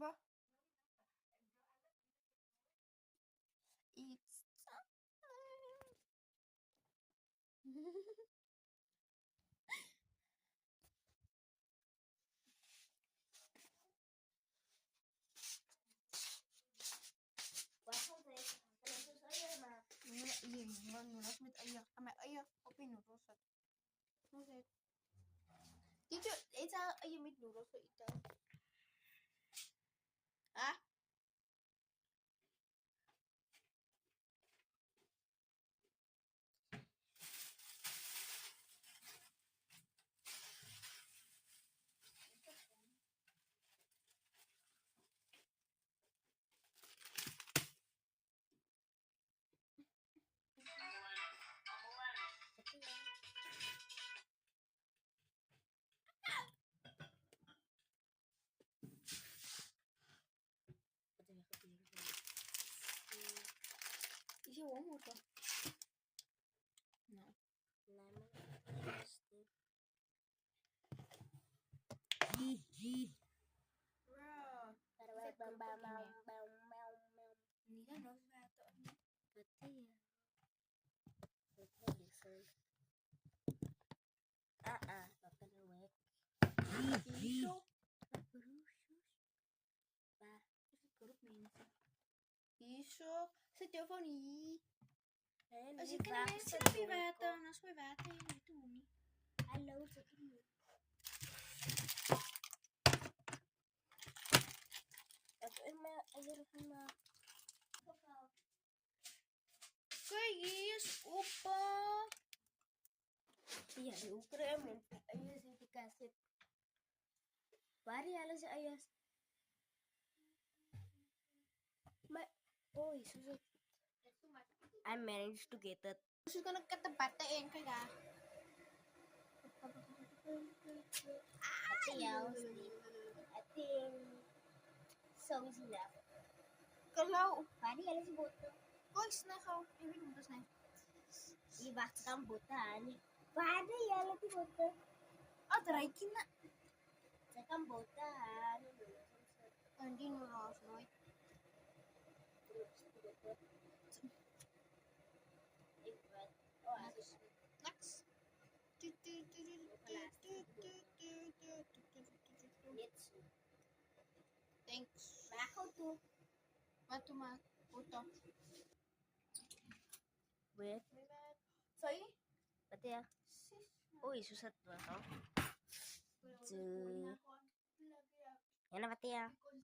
Ba? It's time. Iya, nulas mit ayah. Ama ayah, kopi nulas. Nulas. Dito, ita ayah mit nulas so ita. Ah? Is it warm water? No. Lemon. Bro. Ini kan harus batok. Betul ya. Betul bisa. Pakai dewek. Iso. Bah. Grup minsa. Iso. Stefani. Ini kan sinabi bata. Naswe bata yun ito umi. Halo, sakit. Guys, upa. Iya, diukur ayah sih dikasih. Bari ala si ayah. Oh, susah. I managed to get it. Gusto ko nagkatabatain kaya. I think so is enough. Kalau, Bari ala si boto. guys, nakaw. Ibig mo na. Iba kang botan. Bari ala si boto. Try na. Sakang botan. Hindi nuros, no? Next. Thanks. Makaw to. Bato ma. Puto. Wait. Sorry? Pati ya. Uy, susah to. Yan na pati ya.